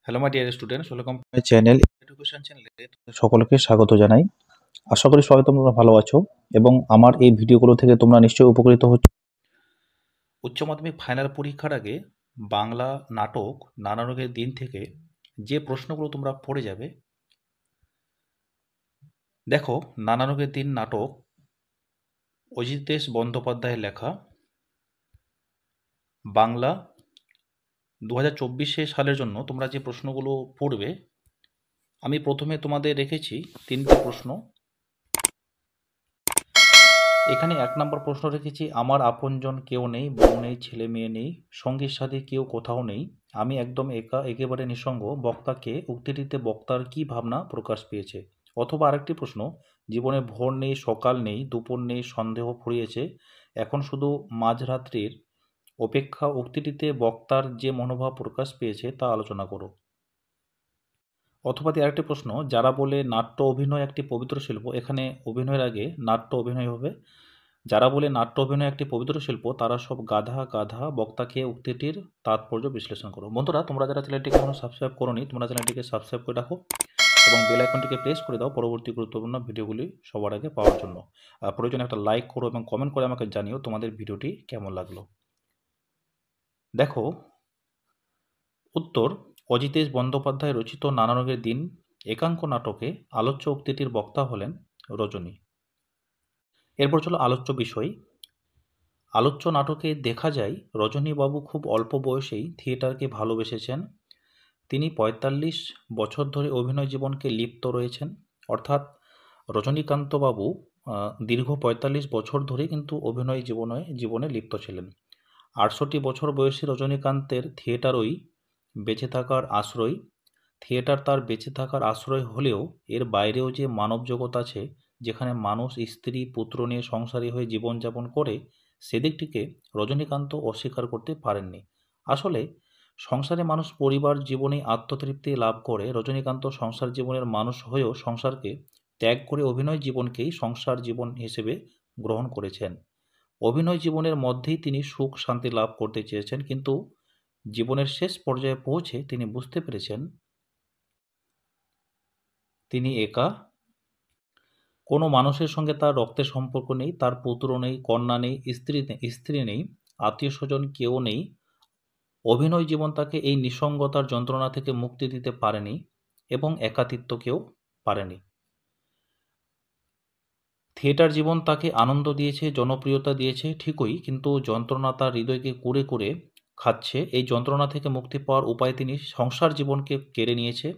Hello my dear students, welcome to my channel education চ্যানেলে সকলকে স্বাগত জানাই। আশা করি সবাই তোমরা ভালো আছো এবং আমার এই ভিডিওগুলো থেকে তোমরা নিশ্চয়ই উপকৃত হচ্ছ। উচ্চ মাধ্যমিক ফাইনাল পরীক্ষার আগে বাংলা নাটক নানা রঙের দিন থেকে যে প্রশ্নগুলো তোমরা পড়ে যাবে, দেখো নানা রঙের দিন নাটক অজিতেশ বন্দ্যোপাধ্যায়ের লেখা বাংলা 2024 সালের জন্য তোমরা যে প্রশ্নগুলো পড়বে, আমি প্রথমে তোমাদের রেখেছি তিনটে প্রশ্ন। এখানে 1 নম্বর প্রশ্ন রেখেছি, আমার আপনজন কেউ নেই, বউ নেই, ছেলে মেয়ে নেই, সঙ্গীর সাথে কেউ কোথাও নেই, আমি একদম একা, একেবারে নিঃসঙ্গ। বক্তাকে উক্তিটিতে বক্তার কী ভাবনা প্রকাশ পেয়েছে? অথবা আরেকটি প্রশ্ন, জীবনে ভোর নেই, সকাল নেই, দুপুর নেই, সন্দেহ ফুরিয়েছে, এখন শুধু মাঝরাত্রির অপেক্ষা। উক্তিটিতে বক্তার যে মনোভাব প্রকাশ পেয়েছে তা আলোচনা করো। অথবা আরেকটি প্রশ্ন, যারা বলে নাট্য অভিনয় একটি পবিত্র শিল্প, এখানে অভিনয়ের আগে নাট্য অভিনয় হবে। যারা বলে নাট্য অভিনয় একটি পবিত্র শিল্প তারা সব গাধা গাধা। বক্তাকে উক্তিটির তাৎপর্য বিশ্লেষণ করো। বন্ধুরা, তোমরা যারা চ্যানেলটিকে এখনো সাবস্ক্রাইব করোনি, তোমরা চ্যানেলটিকে সাবস্ক্রাইব করে রাখো এবং বেল আইকনটিকে প্রেস করে দাও পরবর্তী গুরুত্বপূর্ণ ভিডিওগুলি সবার আগে পাওয়ার জন্য। প্রয়োজনে একটা লাইক করো এবং কমেন্ট করে আমাকে জানিও তোমাদের ভিডিওটি কেমন লাগলো। দেখো উত্তর, অজিতেশ বন্দ্যোপাধ্যায় রচিত নানা রঙের দিন একাঙ্ক নাটকে আলোচ্য উক্তিটির বক্তা হলেন রজনী। এরপর চলো আলোচ্য বিষয়। আলোচ্য নাটকে দেখা যায় রজনীবাবু খুব অল্প বয়সেই থিয়েটারকে ভালোবেসেছেন। তিনি ৪৫ বছর ধরে অভিনয় জীবনকে লিপ্ত রয়েছেন। অর্থাৎ রজনীকান্তবাবু দীর্ঘ ৪৫ বছর ধরে কিন্তু অভিনয় জীবনে লিপ্ত ছিলেন। ৬৮ বছর বয়সী রজনীকান্তের থিয়েটারই বেঁচে থাকার আশ্রয়। থিয়েটার তার বেঁচে থাকার আশ্রয় হলেও এর বাইরেও যে মানব জগৎ আছে, যেখানে মানুষ স্ত্রী পুত্র নিয়ে সংসারী হয়ে জীবনযাপন করে, সেদিকটিকে রজনীকান্ত অস্বীকার করতে পারেননি। আসলে সংসারে মানুষ পরিবার জীবনে আত্মতৃপ্তি লাভ করে। রজনীকান্ত সংসার জীবনের মানুষ হয়েও সংসারকে ত্যাগ করে অভিনয় জীবনকেই সংসার জীবন হিসেবে গ্রহণ করেছেন। অভিনয় জীবনের মধ্যেই তিনি সুখ শান্তি লাভ করতে চেয়েছেন, কিন্তু জীবনের শেষ পর্যায়ে পৌঁছে তিনি বুঝতে পেরেছেন তিনি একা। কোনো মানুষের সঙ্গে তার রক্তের সম্পর্ক নেই, তার পুত্র নেই, কন্যা নেই, স্ত্রী নেই, আত্মীয় স্বজন কেউ নেই। অভিনয় জীবন তাকে এই নিঃসঙ্গতার যন্ত্রণা থেকে মুক্তি দিতে পারেনি এবং একাকিত্বকেও পারেনি। থিয়েটার জীবন তাকে আনন্দ দিয়েছে, জনপ্রিয়তা দিয়েছে ঠিকই, কিন্তু যন্ত্রণা তার হৃদয়কে কুরে কুরে খাচ্ছে। এই যন্ত্রণা থেকে মুক্তি পাওয়ার উপায় তিনি সংসার জীবনকে কেড়ে নিয়েছে।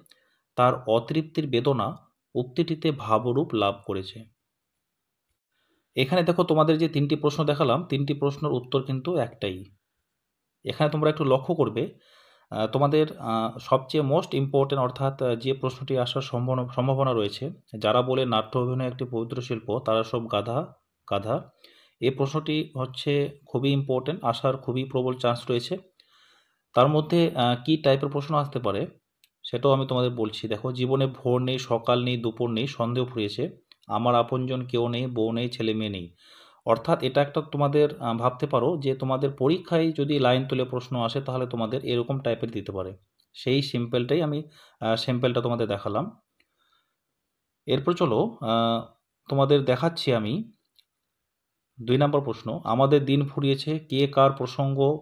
তার অতৃপ্তির বেদনা উক্তিটিতে ভাবরূপ লাভ করেছে। এখানে দেখো তোমাদের যে তিনটি প্রশ্ন দেখালাম, তিনটি প্রশ্নের উত্তর কিন্তু একটাই। এখানে তোমরা একটু লক্ষ্য করবে, তোমাদের সবচেয়ে মোস্ট ইম্পর্টেন্ট অর্থাৎ যে প্রশ্নটি আসার সম্ভাবনা রয়েছে, যারা বলে নাট্য অভিনয় একটি পবিত্র শিল্প তারা সব গাধা গাধা, এই প্রশ্নটি হচ্ছে খুবই ইম্পর্টেন্ট, আসার খুবই প্রবল চান্স রয়েছে। তার মধ্যে কি টাইপের প্রশ্ন আসতে পারে সেটাও আমি তোমাদের বলছি। দেখো, জীবনে ভোর নেই, সকাল নেই, দুপুর নেই, সন্দেহ ফুরিয়েছে, আমার আপনজন কেউ নেই, বউ নেই, ছেলে মেয়ে নেই। অর্থাৎ এটা একটা তোমাদের ভাবতে পারো যে তোমাদের পরীক্ষায় যদি লাইন তুলে প্রশ্ন আসে তাহলে তোমাদের এরকম টাইপের দিতে পারে। সেই সিম্পলটাই আমি স্যাম্পলটা তোমাদের দেখালাম। এরপর চলো তোমাদের দেখাচ্ছি আমি ২ নম্বর প্রশ্ন, আমাদের দিন ফুরিয়েছে, কে কার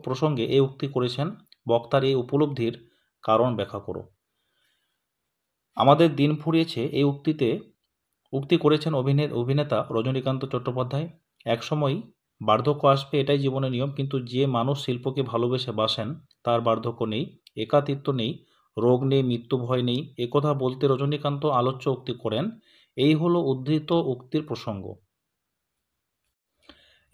প্রসঙ্গে এই উক্তি করেছেন? বক্তার এই উপলব্ধির কারণ ব্যাখ্যা করো। আমাদের দিন ফুরিয়েছে এই উক্তি করেছেন অভিনেতা রজনীকান্ত চট্টোপাধ্যায়। একসময় বার্ধক্য আসবে, এটাই জীবনের নিয়ম, কিন্তু যে মানুষ শিল্পকে ভালোবেসে বাসেন তার বার্ধক্য নেই, একাকিত্ব নেই, রোগ নেই, মৃত্যু ভয় নেই। একথা বলতে রজনীকান্ত আলোচ্য উক্তি করেন। এই হলো উদ্ধৃত উক্তির প্রসঙ্গ।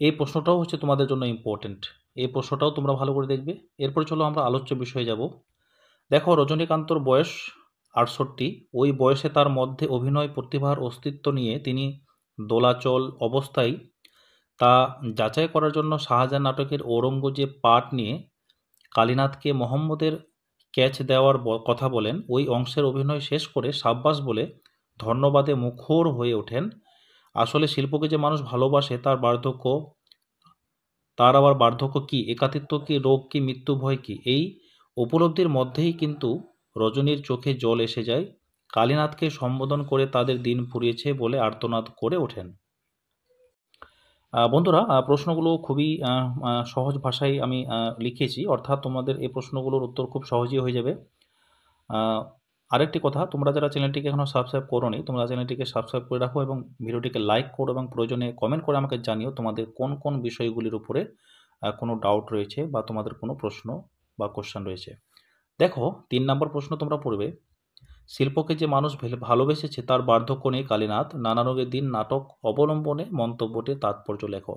এই প্রশ্নটাও হচ্ছে তোমাদের জন্য ইম্পর্টেন্ট, এই প্রশ্নটাও তোমরা ভালো করে দেখবে। এরপর চলো আমরা আলোচ্য বিষয়ে যাব। দেখো, রজনীকান্তর বয়স ৬৮। ওই বয়সে তার মধ্যে অভিনয় প্রতিভার অস্তিত্ব নিয়ে তিনি দোলাচল অবস্থায় তা যাচাই করার জন্য শাহজাহান নাটকের ঔরঙ্গজেব পাঠ নিয়ে কালীনাথকে মোহাম্মদের ক্যাচ দেওয়ার কথা বলেন। ওই অংশের অভিনয় শেষ করে সাব্বাস বলে ধন্যবাদে মুখর হয়ে ওঠেন। আসলে শিল্পকে যে মানুষ ভালোবাসে তার আবার বার্ধক্য কি, একাকিত্ব কি, রোগ কি, মৃত্যু ভয় কি, এই উপলব্ধির মধ্যেই কিন্তু রজনীর চোখে জল এসে যায়। কালীনাথকে সম্বোধন করে তাদের দিন ফুরিয়েছে বলে আর্তনাদ করে ওঠেন। বন্ধুরা, প্রশ্নগুলো খুবই সহজ ভাষায় আমি লিখেছি, অর্থাৎ তোমাদের এই প্রশ্নগুলোর উত্তর খুব সহজেই হয়ে যাবে। আরেকটি কথা, তোমরা যারা চ্যানেলটিকে এখনও সাবস্ক্রাইব করোনি, তোমরা চ্যানেলটিকে সাবস্ক্রাইব করে রাখো এবং ভিডিওটিকে লাইক করো এবং প্রয়োজনে কমেন্ট করে আমাকে জানিও তোমাদের কোন কোন বিষয়গুলির উপরে কোনো ডাউট রয়েছে বা তোমাদের কোনো প্রশ্ন বা কোশ্চেন রয়েছে। দেখো, 3 নম্বর প্রশ্ন তোমরা পড়বে, শিল্পকে যে মানুষ ভালোবেসেছে তার বার্ধক্য নেই কালীনাথ, নানা রোগের দিন নাটক অবলম্বনে মন্তব্যটির তাৎপর্য লেখো।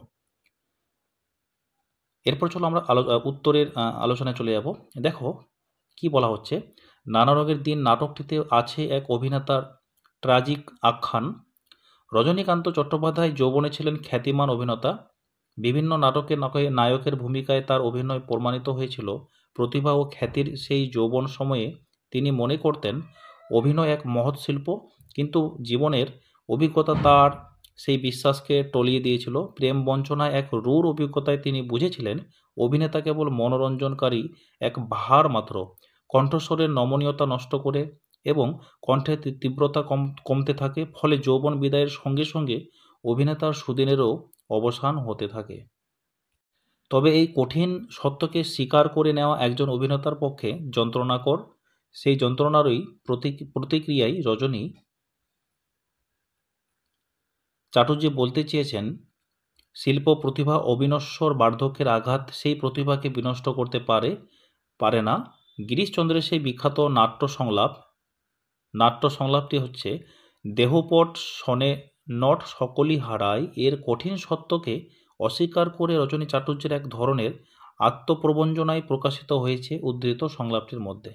এরপর চলো আমরা উত্তরের আলোচনায় চলে যাব। দেখো কি বলা হচ্ছে, নানা রোগের দিন নাটকটিতে আছে এক অভিনেতার ট্র্যাজিক আখ্যান। রজনীকান্ত চট্টোপাধ্যায় যৌবনে ছিলেন খ্যাতিমান অভিনেতা। বিভিন্ন নাটকে নায়কের ভূমিকায় তার অভিনয় প্রমাণিত হয়েছিল। প্রতিভা ও খ্যাতির সেই যৌবন সময়ে তিনি মনে করতেন অভিনয় এক মহৎ শিল্প, কিন্তু জীবনের অভিজ্ঞতা তার সেই বিশ্বাসকে টলিয়ে দিয়েছিল। প্রেম বঞ্চনায় এক রূঢ় অভিজ্ঞতায় তিনি বুঝেছিলেন অভিনেতা কেবল মনোরঞ্জনকারী এক ভার মাত্র। কণ্ঠস্বরের নমনীয়তা নষ্ট করে এবং কণ্ঠের তীব্রতা কমতে থাকে, ফলে যৌবন বিদায়ের সঙ্গে সঙ্গে অভিনেতার সুদিনেরও অবসান হতে থাকে। তবে এই কঠিন সত্যকে স্বীকার করে নেওয়া একজন অভিনেতার পক্ষে যন্ত্রণাকর। সেই যন্ত্রণারই প্রতিক্রিয়ায় রজনী চাটুর্যে বলতে চেয়েছেন, শিল্প প্রতিভা অবিনশ্বর বার্ধক্যের আঘাত সেই প্রতিভাকে বিনষ্ট করতে পারে না। গিরিশচন্দ্রের সেই বিখ্যাত নাট্য সংলাপটি হচ্ছে, দেহপট শনে নট সকলই হারায়, এর কঠিন সত্যকে অস্বীকার করে রজনী চাটুর্যের এক ধরনের আত্মপ্রবঞ্চনায় প্রকাশিত হয়েছে উদ্ধৃত সংলাপটির মধ্যে।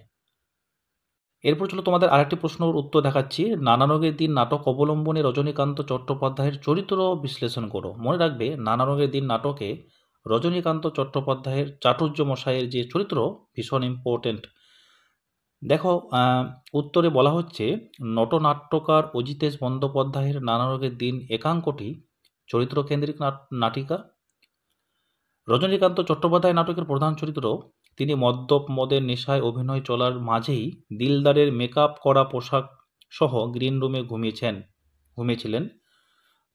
এরপর চলো তোমাদের আরেকটি প্রশ্নের উত্তর দেখাচ্ছি। নানা রোগের দিন নাটক অবলম্বনে রজনীকান্ত চট্টোপাধ্যায়ের চরিত্র বিশ্লেষণ করো। মনে রাখবে, নানা রোগের দিন নাটকে রজনীকান্ত চট্টোপাধ্যায়ের চাটুর্য মশাইয়ের যে চরিত্র ভীষণ ইম্পর্টেন্ট। দেখো, উত্তরে বলা হচ্ছে, নটনাট্যকার অজিতেশ বন্দ্যোপাধ্যায়ের নানা রোগের দিন একাঙ্কটি চরিত্রকেন্দ্রিক নাটিকা। রজনীকান্ত চট্টোপাধ্যায় নাটকের প্রধান চরিত্র। তিনি মদের নেশায় অভিনয় চলার মাঝেই দিলদারের মেকআপ করা পোশাক সহ গ্রিন রুমে ঘুমিয়েছিলেন।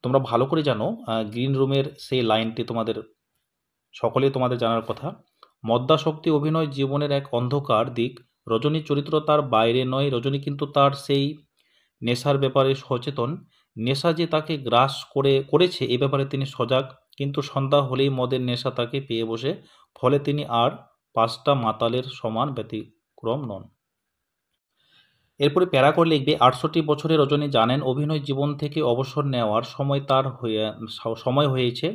তোমরা ভালো করে জানো, গ্রিন রুমের সেই লাইনটি সকলেই তোমাদের জানার কথা। মদ্যাসক্তি অভিনয় জীবনের এক অন্ধকার দিক। রজনীর চরিত্র তার বাইরে নয়, রজনী কিন্তু তার সেই নেশার ব্যাপারে সচেতন। নেশা যে তাকে গ্রাস করেছে এ ব্যাপারে তিনি সজাগ, কিন্তু সন্ধ্যা হলেই মদের নেশা তাকে পেয়ে বসে, ফলে তিনি আর 5টা মাতালের সমান ব্যতিক্রম নন। এরপরে প্যারা করে লিখবে, 68 বছরে রজনী জানেন অভিনয় জীবন থেকে অবসর নেওয়ার সময় হয়েছে।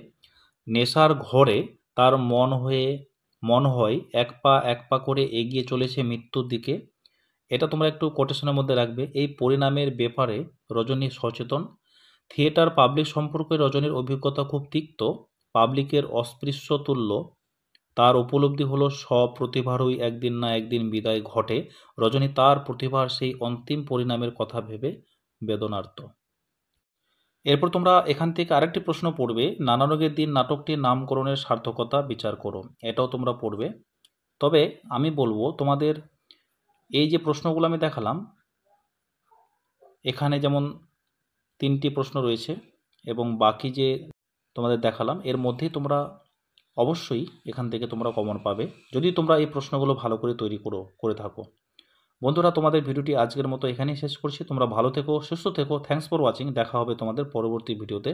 নেশার ঘরে তার মন হয় এক পা করে এগিয়ে চলেছে মৃত্যুর দিকে। এটা তোমরা একটু কোটেশনের মধ্যে রাখবে। এই পরিণামের ব্যাপারে রজনী সচেতন। থিয়েটার পাবলিক সম্পর্কে রজনীর অভিজ্ঞতা খুব তিক্ত। পাবলিকের অস্পৃশ্য তুল্য তার উপলব্ধি হলো সব প্রতিভারই একদিন না একদিন বিদায় ঘটে। রজনী তার প্রতিভার সেই অন্তিম পরিণামের কথা ভেবে বেদনার্ত। এরপর তোমরা এখান থেকে আরেকটি প্রশ্ন পড়বে, নানা রোগের দিন নাটকটির নামকরণের সার্থকতা বিচার করো। এটাও তোমরা পড়বে। তবে আমি বলবো তোমাদের এই যে প্রশ্নগুলো আমি দেখালাম, এখানে যেমন 3টি প্রশ্ন রয়েছে এবং বাকি যে তোমাদের দেখালাম এর মধ্যেই তোমরা অবশ্যই এখান থেকে তোমরা কমন পাবে, যদি তোমরা এই প্রশ্নগুলো ভালো করে তৈরি করে থাকো। বন্ধুরা, তোমাদের ভিডিওটি আজকের মতো এখানেই শেষ করছি। তোমরা ভালো থেকো, সুস্থ থেকো। Thanks for watching. দেখা হবে তোমাদের পরবর্তী ভিডিওতে।